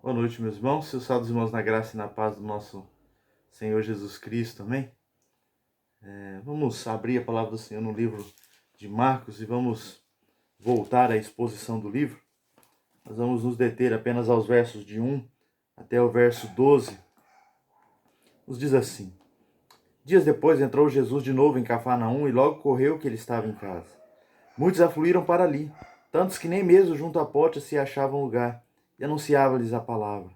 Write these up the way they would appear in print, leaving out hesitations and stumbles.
Boa noite, meus irmãos. Seus salve, irmãos, na graça e na paz do nosso Senhor Jesus Cristo, amém? Vamos abrir a palavra do Senhor no livro de Marcos e vamos voltar à exposição do livro. Nós vamos nos deter apenas aos versos de 1 até o verso 12. Nos diz assim: Dias depois entrou Jesus de novo em Cafarnaum e logo correu que ele estava em casa. Muitos afluíram para ali, tantos que nem mesmo junto à porta se achava lugar, e anunciava-lhes a palavra.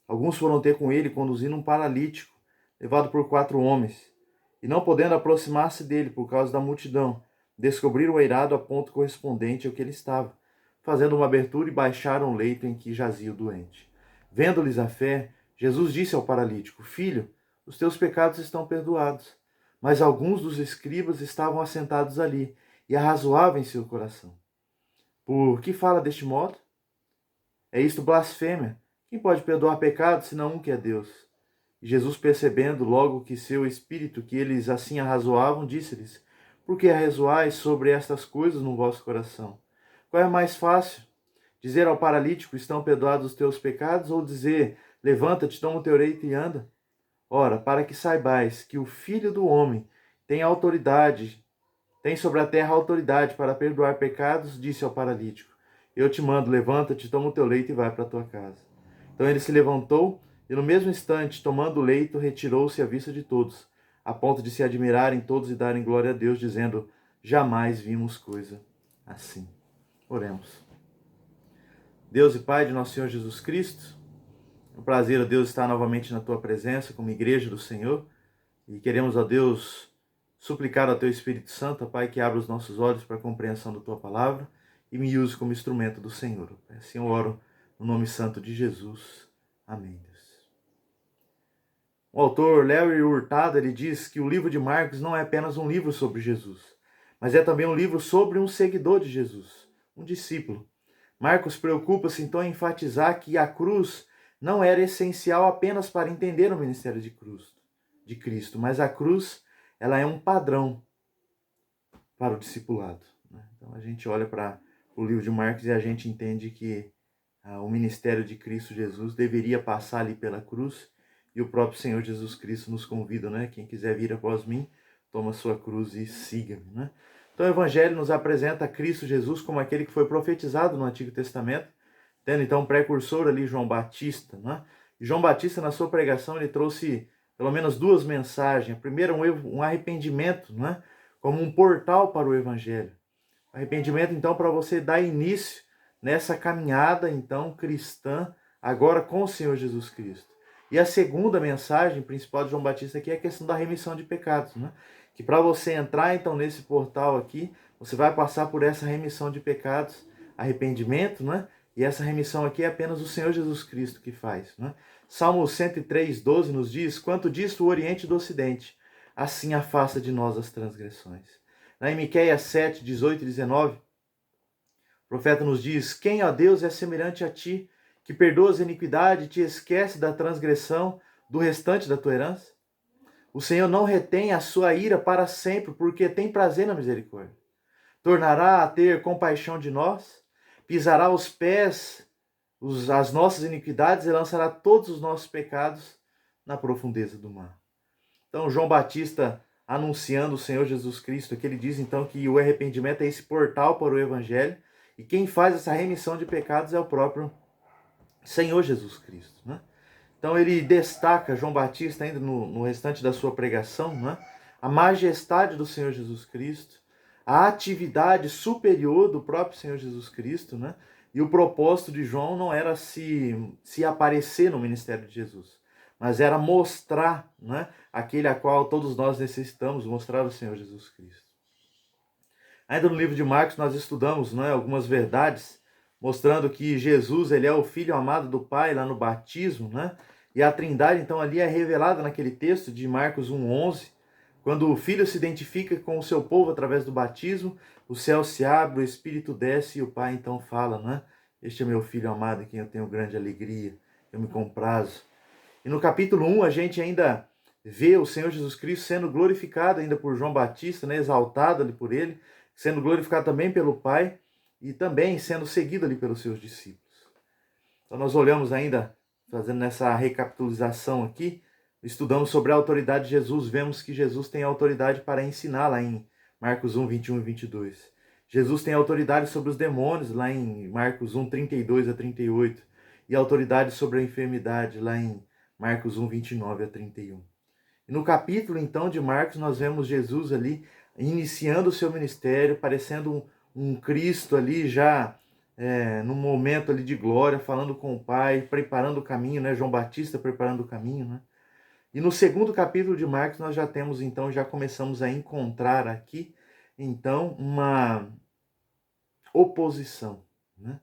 Alguns foram ter com ele, conduzindo um paralítico, levado por 4 homens. E não podendo aproximar-se dele por causa da multidão, descobriram o eirado a ponto correspondente ao que ele estava, fazendo uma abertura e baixaram o leito em que jazia o doente. Vendo-lhes a fé, Jesus disse ao paralítico: Filho, os teus pecados estão perdoados. Mas alguns dos escribas estavam assentados ali, e arrazoavam em seu coração: Por que fala deste modo? É isto blasfêmia. Quem pode perdoar pecados, senão um que é Deus? E Jesus, percebendo logo que seu espírito, que eles assim arrazoavam, disse-lhes: Por que arrazoais sobre estas coisas no vosso coração? Qual é mais fácil? Dizer ao paralítico: Estão perdoados os teus pecados? Ou dizer: Levanta-te, toma o teu leito e anda? Ora, para que saibais que o Filho do Homem tem autoridade, tem sobre a terra autoridade para perdoar pecados, disse ao paralítico: Eu te mando, levanta-te, toma o teu leito e vai para a tua casa. Então ele se levantou e no mesmo instante, tomando o leito, retirou-se à vista de todos, a ponto de se admirarem todos e darem glória a Deus, dizendo: Jamais vimos coisa assim. Oremos. Deus e Pai de nosso Senhor Jesus Cristo, é um prazer, ó Deus, estar novamente na tua presença como igreja do Senhor, e queremos, ó Deus, suplicar ao teu Espírito Santo, ó Pai, que abra os nossos olhos para a compreensão da tua palavra e me use como instrumento do Senhor. Assim eu oro no nome santo de Jesus. Amém, Deus. O autor Larry Hurtado, ele diz que o livro de Marcos não é apenas um livro sobre Jesus, mas é também um livro sobre um seguidor de Jesus, um discípulo. Marcos preocupa-se então em enfatizar que a cruz não era essencial apenas para entender o ministério de Cristo, mas a cruz, ela é um padrão para o discipulado. Então a gente olha para o livro de Marcos e a gente entende que o ministério de Cristo Jesus deveria passar ali pela cruz, e o próprio Senhor Jesus Cristo nos convida, né? Quem quiser vir após mim, toma sua cruz e siga-me, né? Então o Evangelho nos apresenta Cristo Jesus como aquele que foi profetizado no Antigo Testamento, tendo então um precursor ali, João Batista, né? E João Batista, na sua pregação, ele trouxe pelo menos 2 mensagens. A primeira, um arrependimento, né? Como um portal para o Evangelho. Arrependimento, então, para você dar início nessa caminhada, então, cristã, agora com o Senhor Jesus Cristo. E a segunda mensagem principal de João Batista aqui é a questão da remissão de pecados, né? Que para você entrar, então, nesse portal aqui, você vai passar por essa remissão de pecados, arrependimento, né? E essa remissão aqui é apenas o Senhor Jesus Cristo que faz, né? Salmo 103:12 nos diz: Quanto disto o Oriente do Ocidente, assim afasta de nós as transgressões. Em Miqueias 7, 18 e 19, o profeta nos diz: Quem, ó Deus, é semelhante a ti, que perdoas a iniquidade e te esquece da transgressão do restante da tua herança? O Senhor não retém a sua ira para sempre, porque tem prazer na misericórdia. Tornará a ter compaixão de nós, pisará os pés as nossas iniquidades e lançará todos os nossos pecados na profundeza do mar. Então, João Batista, anunciando o Senhor Jesus Cristo, que ele diz então que o arrependimento é esse portal para o Evangelho, e quem faz essa remissão de pecados é o próprio Senhor Jesus Cristo, né? Então ele destaca, João Batista, ainda no restante da sua pregação, né, a majestade do Senhor Jesus Cristo, a atividade superior do próprio Senhor Jesus Cristo, né? E o propósito de João não era se aparecer no ministério de Jesus, mas era mostrar, né, aquele a qual todos nós necessitamos, mostrar o Senhor Jesus Cristo. Ainda no livro de Marcos nós estudamos, né, algumas verdades, mostrando que Jesus, ele é o Filho amado do Pai lá no batismo, né? E a Trindade então ali é revelada naquele texto de Marcos 1:11, quando o Filho se identifica com o seu povo através do batismo, o céu se abre, o Espírito desce e o Pai então fala, né? Este é meu Filho amado em quem eu tenho grande alegria, eu me comprazo. E no capítulo 1 a gente ainda vê o Senhor Jesus Cristo sendo glorificado ainda por João Batista, né? Exaltado ali por ele, sendo glorificado também pelo Pai e também sendo seguido ali pelos seus discípulos. Então nós olhamos ainda fazendo nessa recapitulação aqui, estudamos sobre a autoridade de Jesus, vemos que Jesus tem autoridade para ensinar lá em Marcos 1, 21 e 22. Jesus tem autoridade sobre os demônios lá em Marcos 1, 32 a 38. E autoridade sobre a enfermidade lá em Marcos 1, 29 a 31. E no capítulo então de Marcos nós vemos Jesus ali iniciando o seu ministério, parecendo um Cristo ali já num momento ali de glória, falando com o Pai, preparando o caminho, né? João Batista preparando o caminho, né? E no segundo capítulo de Marcos nós já temos então, já começamos a encontrar aqui então uma oposição, né?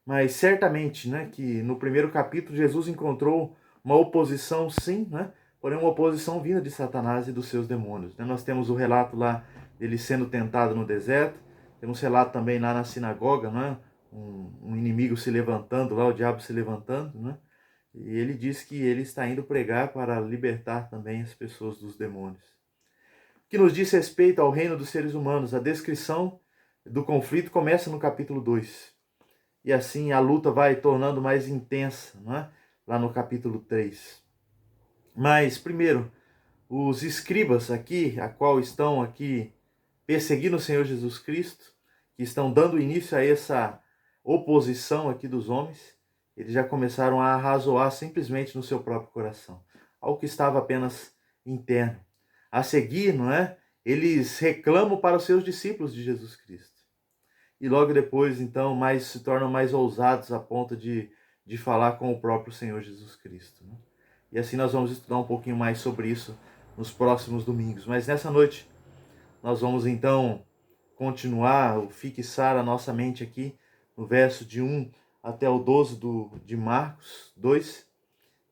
Mas certamente, né, que no primeiro capítulo Jesus encontrou uma oposição, sim, né? Porém uma oposição vinda de Satanás e dos seus demônios, né? Nós temos o relato lá dele sendo tentado no deserto, temos relato também lá na sinagoga, né? Um inimigo se levantando lá, o diabo se levantando, né? E ele diz que ele está indo pregar para libertar também as pessoas dos demônios. O que nos diz respeito ao reino dos seres humanos, a descrição do conflito começa no capítulo 2. E assim a luta vai tornando mais intensa, não é? Lá no capítulo 3. Mas, primeiro, os escribas aqui, a qual estão aqui perseguindo o Senhor Jesus Cristo, que estão dando início a essa oposição aqui dos homens, eles já começaram a arrazoar simplesmente no seu próprio coração, algo que estava apenas interno. A seguir, não é? Eles reclamam para os seus discípulos de Jesus Cristo. E logo depois, então, se tornam mais ousados a ponto de falar com o próprio Senhor Jesus Cristo, né? E assim nós vamos estudar um pouquinho mais sobre isso nos próximos domingos. Mas nessa noite, nós vamos então continuar, fixar a nossa mente aqui no verso de 1 até o 12 de Marcos 2.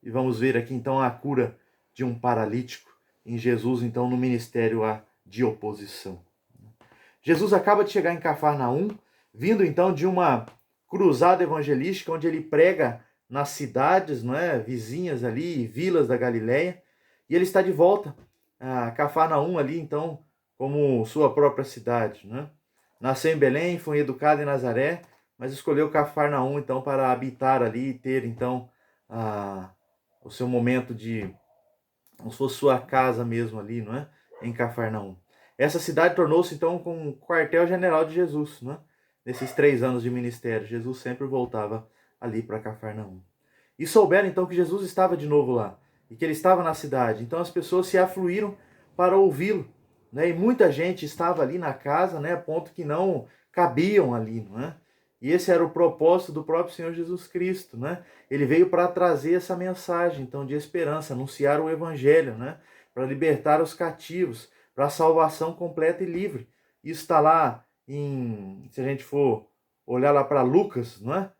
E vamos ver aqui então a cura de um paralítico em Jesus, então, no ministério de oposição. Jesus acaba de chegar em Cafarnaum, vindo então de uma cruzada evangelística, onde ele prega nas cidades, não é, vizinhas ali, vilas da Galileia, e ele está de volta a Cafarnaum ali, então, como sua própria cidade, né? Nasceu em Belém, foi educado em Nazaré, mas escolheu Cafarnaum, então, para habitar ali e ter, então, o seu momento de, como se fosse sua casa mesmo ali, não é? Em Cafarnaum. Essa cidade tornou-se, então, com um quartel-general de Jesus, né? Nesses 3 anos de ministério, Jesus sempre voltava ali para Cafarnaum. E souberam, então, que Jesus estava de novo lá, e que ele estava na cidade. Então as pessoas se afluíram para ouvi-lo, né? E muita gente estava ali na casa, né? A ponto que não cabiam ali, não é? E esse era o propósito do próprio Senhor Jesus Cristo, né? Ele veio para trazer essa mensagem, então, de esperança, anunciar o evangelho, né? Para libertar os cativos, para a salvação completa e livre. Isso está lá se a gente for olhar lá para Lucas, não é?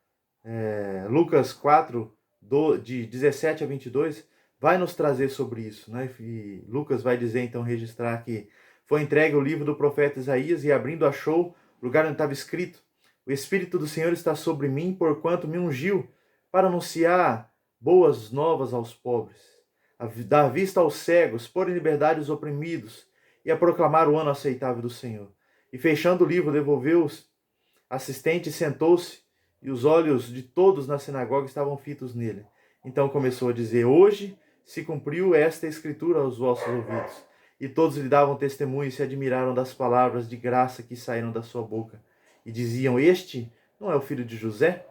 Lucas 4, de 17 a 22, vai nos trazer sobre isso, né? E Lucas vai dizer, então, registrar que foi entregue o livro do profeta Isaías e abrindo achou o lugar onde estava escrito: o Espírito do Senhor está sobre mim, porquanto me ungiu para anunciar boas novas aos pobres, a dar vista aos cegos, pôr em liberdade os oprimidos e a proclamar o ano aceitável do Senhor. E fechando o livro, devolveu os assistente, sentou-se e os olhos de todos na sinagoga estavam fitos nele. Então começou a dizer: hoje se cumpriu esta escritura aos vossos ouvidos. E todos lhe davam testemunho e se admiraram das palavras de graça que saíram da sua boca. E diziam: este não é o filho de José?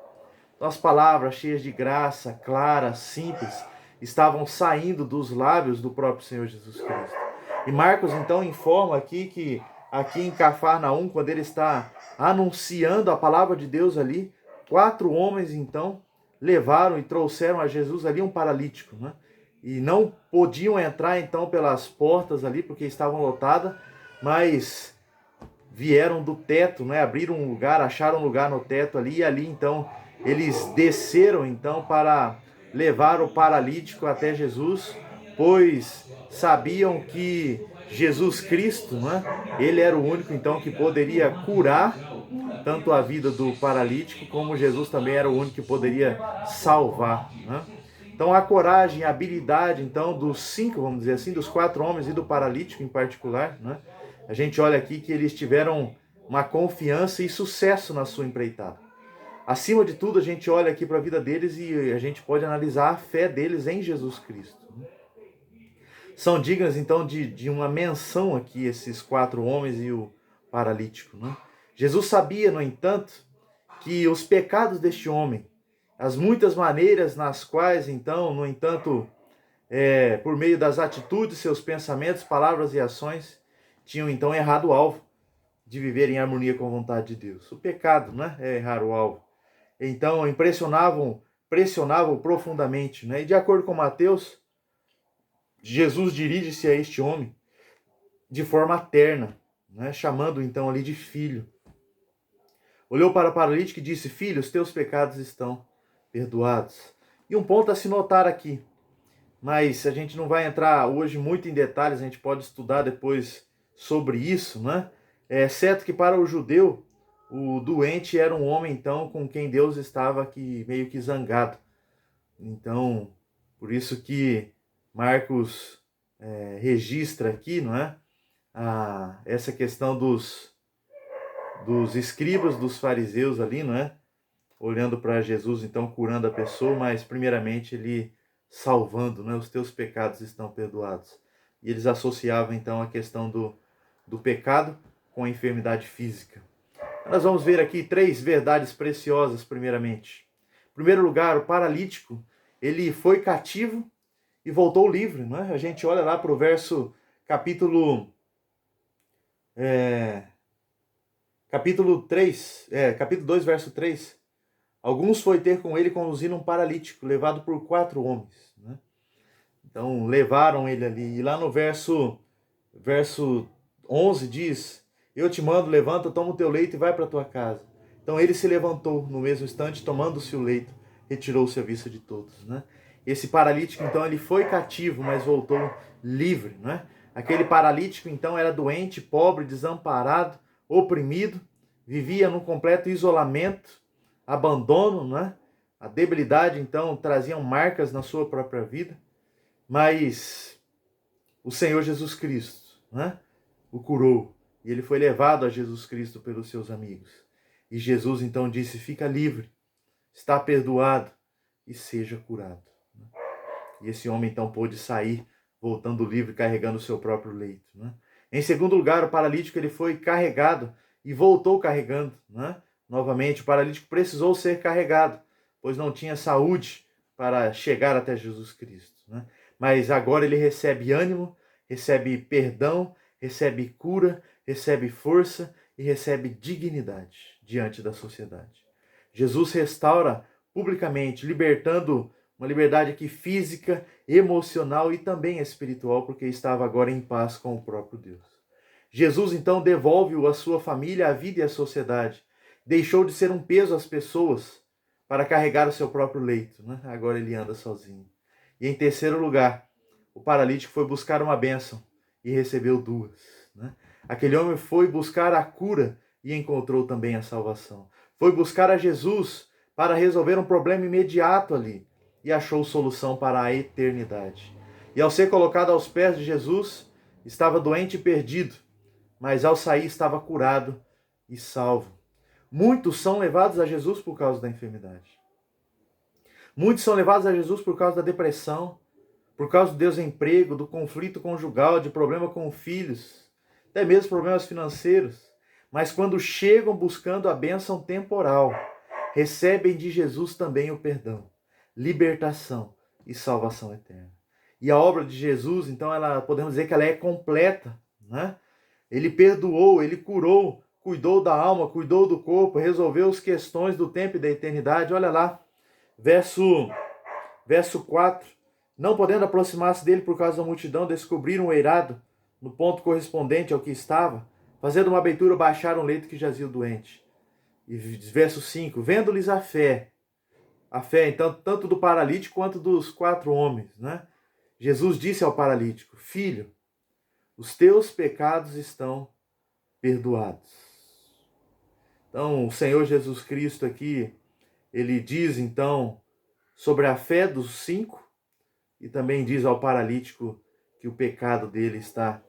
Então as palavras cheias de graça, claras, simples, estavam saindo dos lábios do próprio Senhor Jesus Cristo. E Marcos então informa aqui que aqui em Cafarnaum, quando ele está anunciando a palavra de Deus ali, 4 homens então levaram e trouxeram a Jesus ali um paralítico, né? E não podiam entrar então pelas portas ali porque estavam lotadas, mas vieram do teto, né? Abriram um lugar, acharam um lugar no teto ali, e ali então eles desceram então para levar o paralítico até Jesus, pois sabiam que Jesus Cristo, né? Ele era o único então que poderia curar tanto a vida do paralítico, como Jesus também era o único que poderia salvar, né? Então a coragem, a habilidade então dos 5, vamos dizer assim, dos 4 homens e do paralítico em particular, né? A gente olha aqui que eles tiveram uma confiança e sucesso na sua empreitada. Acima de tudo, a gente olha aqui para a vida deles e a gente pode analisar a fé deles em Jesus Cristo. São dignas, então, de uma menção aqui, esses 4 homens e o paralítico. Né? Jesus sabia, no entanto, que os pecados deste homem, as muitas maneiras nas quais, então, no entanto, por meio das atitudes, seus pensamentos, palavras e ações, tinham, então, errado o alvo de viver em harmonia com a vontade de Deus. O pecado, né, é errar o alvo. Então, pressionavam profundamente. Né? E de acordo com Mateus, Jesus dirige-se a este homem de forma terna, né? Chamando então ali de filho. Olhou para o paralítico e disse: Filho, os teus pecados estão perdoados. E um ponto a se notar aqui, mas a gente não vai entrar hoje muito em detalhes, a gente pode estudar depois sobre isso, né? É certo que para o judeu, o doente era um homem, então, com quem Deus estava aqui meio que zangado. Então, por isso que Marcos registra aqui, não é? Essa questão dos escribas, dos fariseus ali, não é? Olhando para Jesus, então, curando a pessoa, mas primeiramente ele salvando, né? Os teus pecados estão perdoados. E eles associavam, então, a questão do pecado com a enfermidade física. Nós vamos ver aqui 3 verdades preciosas, primeiramente. Em primeiro lugar, o paralítico, ele foi cativo e voltou livre, não é? A gente olha lá para o verso, capítulo 2, verso 3. Alguns foi ter com ele conduzindo um paralítico, levado por 4 homens, né? Então, levaram ele ali. E lá no verso 11 diz: Eu te mando, levanta, toma o teu leito e vai para a tua casa. Então ele se levantou no mesmo instante, tomando-se o leito, retirou-se à vista de todos, né? Esse paralítico, então, ele foi cativo, mas voltou livre, né? Aquele paralítico, então, era doente, pobre, desamparado, oprimido, vivia num completo isolamento, abandono, né? A debilidade, então, traziam marcas na sua própria vida, mas o Senhor Jesus Cristo, né, o curou, e ele foi levado a Jesus Cristo pelos seus amigos. E Jesus então disse: fica livre, está perdoado e seja curado. E esse homem então pôde sair, voltando livre, carregando o seu próprio leito. Né? Em segundo lugar, o paralítico ele foi carregado e voltou carregando. Né? Novamente, o paralítico precisou ser carregado, pois não tinha saúde para chegar até Jesus Cristo. Né? Mas agora ele recebe ânimo, recebe perdão, recebe cura, recebe força e recebe dignidade diante da sociedade. Jesus restaura publicamente, libertando uma liberdade aqui física, emocional e também espiritual, porque estava agora em paz com o próprio Deus. Jesus então devolve-o à sua família, à vida e à sociedade. Deixou de ser um peso às pessoas para carregar o seu próprio leito. Né? Agora ele anda sozinho. E em terceiro lugar, o paralítico foi buscar uma bênção e recebeu 2. Né? Aquele homem foi buscar a cura e encontrou também a salvação. Foi buscar a Jesus para resolver um problema imediato ali e achou solução para a eternidade. E ao ser colocado aos pés de Jesus, estava doente e perdido, mas ao sair estava curado e salvo. Muitos são levados a Jesus por causa da enfermidade. Muitos são levados a Jesus por causa da depressão, por causa do desemprego, do conflito conjugal, de problema com filhos, até mesmo problemas financeiros. Mas quando chegam buscando a bênção temporal, recebem de Jesus também o perdão, libertação e salvação eterna. E a obra de Jesus, então, podemos dizer que ela é completa, né? Ele perdoou, ele curou, cuidou da alma, cuidou do corpo, resolveu as questões do tempo e da eternidade. Olha lá, verso 4. Não podendo aproximar-se dele por causa da multidão, descobriram o eirado no ponto correspondente ao que estava. Fazendo uma abertura, baixaram o leito que jazia o doente. E verso 5. Vendo-lhes a fé, então, tanto do paralítico quanto dos 4 homens, né? Jesus disse ao paralítico: Filho, os teus pecados estão perdoados. Então, o Senhor Jesus Cristo aqui, ele diz então sobre a fé dos 5 e também diz ao paralítico que o pecado dele está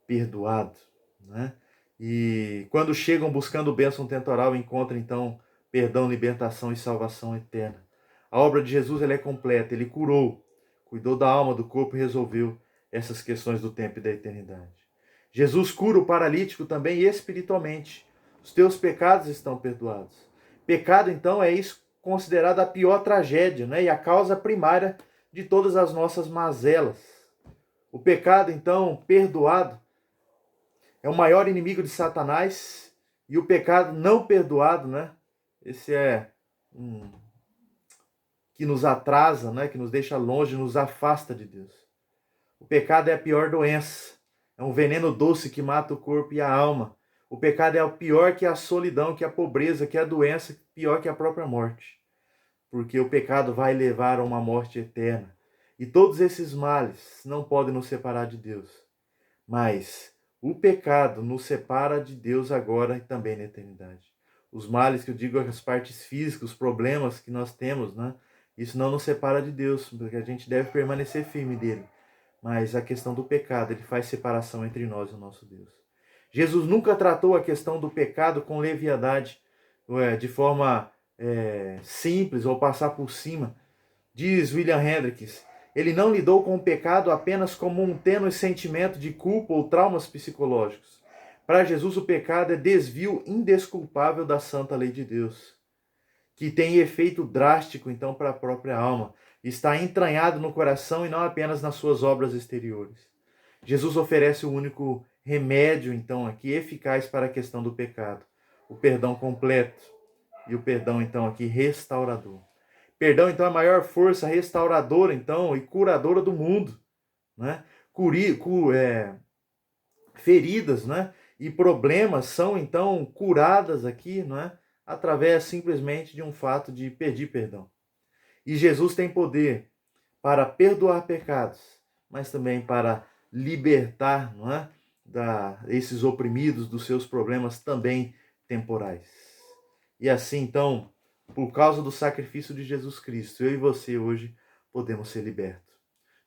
perdoado, né? E quando chegam buscando bênção temporal, encontram então perdão, libertação e salvação eterna. A obra de Jesus ela é completa, ele curou, cuidou da alma, do corpo e resolveu essas questões do tempo e da eternidade. Jesus cura o paralítico também espiritualmente. Os teus pecados estão perdoados. Pecado, então, é isso considerado a pior tragédia, né? E a causa primária de todas as nossas mazelas. O pecado, então, perdoado, é o maior inimigo de Satanás, e o pecado não perdoado, né? Esse é que nos atrasa, né? Que nos deixa longe, nos afasta de Deus. O pecado é a pior doença, é um veneno doce que mata o corpo e a alma. O pecado é o pior que a solidão, que a pobreza, que a doença, pior que a própria morte. Porque o pecado vai levar a uma morte eterna. E todos esses males não podem nos separar de Deus. Mas o pecado nos separa de Deus agora e também na eternidade. Os males que eu digo, as partes físicas, os problemas que nós temos, né? Isso não nos separa de Deus, porque a gente deve permanecer firme dele. Mas a questão do pecado, ele faz separação entre nós e o nosso Deus. Jesus nunca tratou a questão do pecado com leviandade, de forma simples ou passar por cima. Diz William Hendricks, ele não lidou com o pecado apenas como um tênue sentimento de culpa ou traumas psicológicos. Para Jesus, o pecado é desvio indesculpável da santa lei de Deus, que tem efeito drástico, então, para a própria alma. Está entranhado no coração e não apenas nas suas obras exteriores. Jesus oferece o único remédio, então, aqui, eficaz para a questão do pecado. O perdão completo e o perdão, então, aqui, restaurador. Perdão, então, é a maior força restauradora, então, e curadora do mundo, né? Feridas, né? E problemas são, então, curadas aqui, né? Através, simplesmente, de um fato de pedir perdão. E Jesus tem poder para perdoar pecados, mas também para libertar, não é? Esses oprimidos dos seus problemas também temporais. E assim, então, por causa do sacrifício de Jesus Cristo, eu e você hoje podemos ser libertos.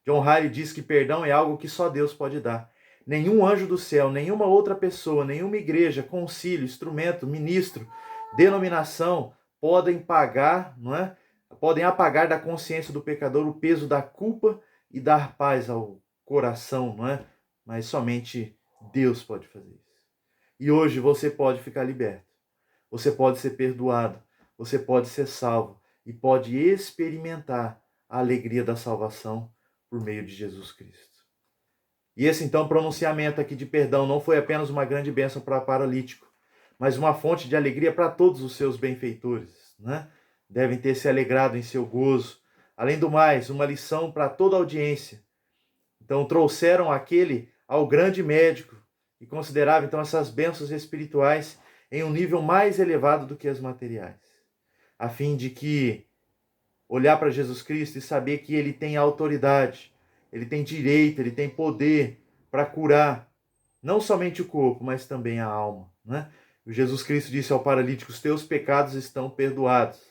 John Riley diz que perdão é algo que só Deus pode dar. Nenhum anjo do céu, nenhuma outra pessoa, nenhuma igreja, concílio, instrumento, ministro, denominação podem pagar, não é? Podem apagar da consciência do pecador o peso da culpa e dar paz ao coração, não é? Mas somente Deus pode fazer isso. E hoje você pode ficar liberto. Você pode ser perdoado. Você pode ser salvo. E pode experimentar a alegria da salvação por meio de Jesus Cristo. E esse então pronunciamento aqui de perdão não foi apenas uma grande bênção para o paralítico, mas uma fonte de alegria para todos os seus benfeitores, né? Devem ter se alegrado em seu gozo. Além do mais, uma lição para toda a audiência. Então trouxeram aquele ao grande médico e considerava então essas bênçãos espirituais em um nível mais elevado do que as materiais, a fim de que olhar para Jesus Cristo e saber que ele tem autoridade, ele tem direito, ele tem poder para curar não somente o corpo, mas também a alma, né? O Jesus Cristo disse ao paralítico: os teus pecados estão perdoados.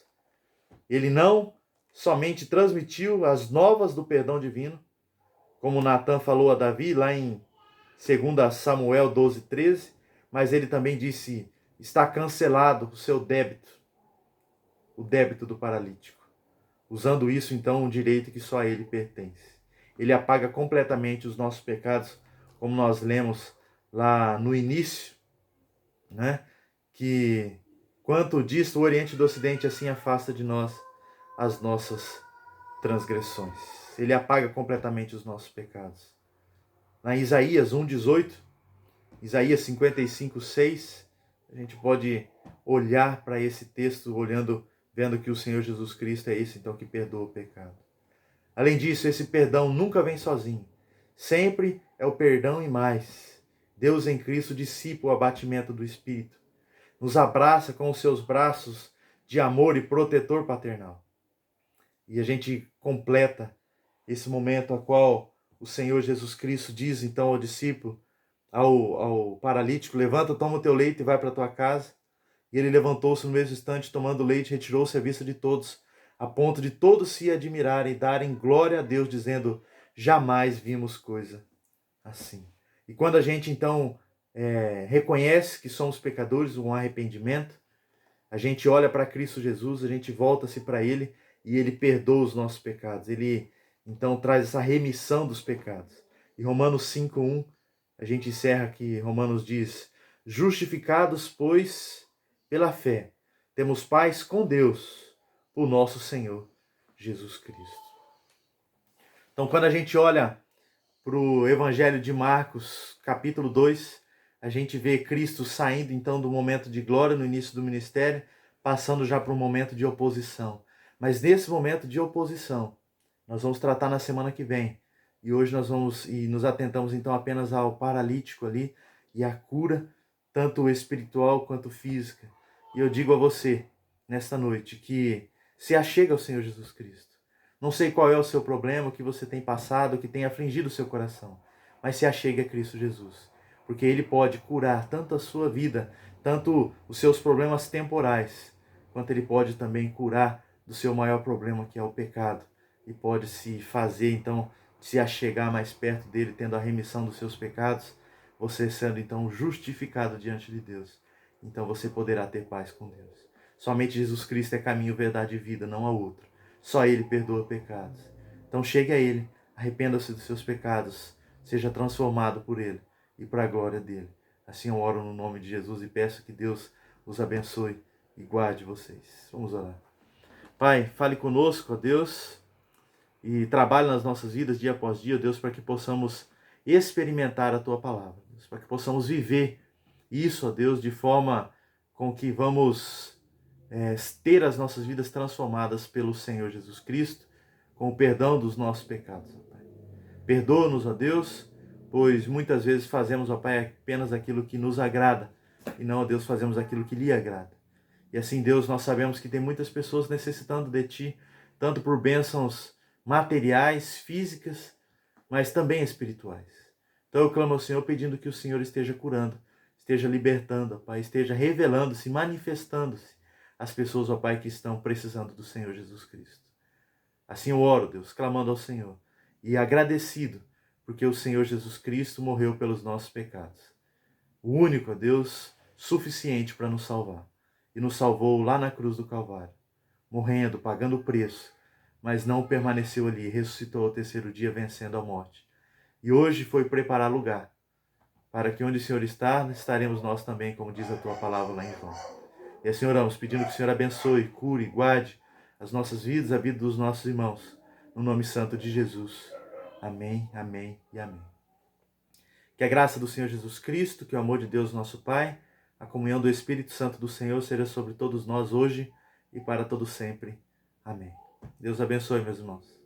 Ele não somente transmitiu as novas do perdão divino, como Natan falou a Davi lá em 2 Samuel 12:13, mas ele também disse: está cancelado o seu débito, o débito do paralítico. Usando isso, então, um direito que só a ele pertence. Ele apaga completamente os nossos pecados, como nós lemos lá no início, né? Que quanto disto o Oriente do Ocidente, assim afasta de nós as nossas transgressões. Ele apaga completamente os nossos pecados. Na Isaías 1:18, Isaías 55:6, a gente pode olhar para esse texto, vendo que o Senhor Jesus Cristo é esse, então, que perdoa o pecado. Além disso, esse perdão nunca vem sozinho. Sempre é o perdão e mais. Deus em Cristo dissipa o abatimento do Espírito. Nos abraça com os seus braços de amor e protetor paternal. E a gente completa esse momento a qual o Senhor Jesus Cristo diz então ao discípulo, ao paralítico: levanta, toma o teu leito e vai para a tua casa. E ele levantou-se no mesmo instante, tomando o leite, retirou-se à vista de todos, a ponto de todos se admirarem e darem glória a Deus, dizendo: jamais vimos coisa assim. E quando a gente então reconhece que somos pecadores, um arrependimento, A gente olha para Cristo Jesus, a gente volta-se para Ele e Ele perdoa os nossos pecados. Ele, então, traz essa remissão dos pecados. E Romanos 5:1, a gente encerra aqui, Romanos diz: justificados, pois, pela fé, temos paz com Deus, o nosso Senhor Jesus Cristo. Então, quando a gente olha para o Evangelho de Marcos, capítulo 2, a gente vê Cristo saindo então do momento de glória no início do ministério, passando já para um momento de oposição. Mas nesse momento de oposição, nós vamos tratar na semana que vem. E hoje nós vamos e nos atentamos então apenas ao paralítico ali e à cura, tanto espiritual quanto física. E eu digo a você, nesta noite, que se achega ao Senhor Jesus Cristo. Não sei qual é o seu problema, o que você tem passado, o que tem afligido o seu coração, mas se achegue a Cristo Jesus, porque Ele pode curar tanto a sua vida, tanto os seus problemas temporais, quanto Ele pode também curar do seu maior problema, que é o pecado, e pode se fazer, então, se achegar mais perto dele, tendo a remissão dos seus pecados, você sendo, então, justificado diante de Deus. Então você poderá ter paz com Deus. Somente Jesus Cristo é caminho, verdade e vida, não há outro. Só Ele perdoa pecados. Então chegue a Ele, arrependa-se dos seus pecados, seja transformado por Ele e para a glória dEle. Assim eu oro no nome de Jesus e peço que Deus os abençoe e guarde vocês. Vamos orar. Pai, fale conosco, ó Deus, e trabalhe nas nossas vidas dia após dia, Deus, para que possamos experimentar a Tua palavra, Deus, para que possamos viver isso, ó Deus, de forma com que vamos ter as nossas vidas transformadas pelo Senhor Jesus Cristo, com o perdão dos nossos pecados, ó Pai. Perdoa-nos, ó Deus, pois muitas vezes fazemos, ó Pai, apenas aquilo que nos agrada, e não, ó Deus, fazemos aquilo que lhe agrada. E assim, Deus, nós sabemos que tem muitas pessoas necessitando de Ti, tanto por bênçãos materiais, físicas, mas também espirituais. Então eu clamo ao Senhor pedindo que o Senhor esteja curando, esteja libertando, ó Pai, esteja revelando-se, manifestando-se às pessoas, ó Pai, que estão precisando do Senhor Jesus Cristo. Assim eu oro, Deus, clamando ao Senhor e agradecido, porque o Senhor Jesus Cristo morreu pelos nossos pecados. O único, ó Deus, suficiente para nos salvar. E nos salvou lá na cruz do Calvário, morrendo, pagando o preço, mas não permaneceu ali, ressuscitou ao terceiro dia, vencendo a morte. E hoje foi preparar lugar, para que onde o Senhor está, estaremos nós também, como diz a Tua palavra lá em João. E assim oramos, pedindo que o Senhor abençoe, cure, guarde as nossas vidas, a vida dos nossos irmãos, no nome santo de Jesus. Amém, amém e amém. Que a graça do Senhor Jesus Cristo, que o amor de Deus nosso Pai, a comunhão do Espírito Santo do Senhor seja sobre todos nós hoje e para todo sempre. Amém. Deus abençoe, meus irmãos.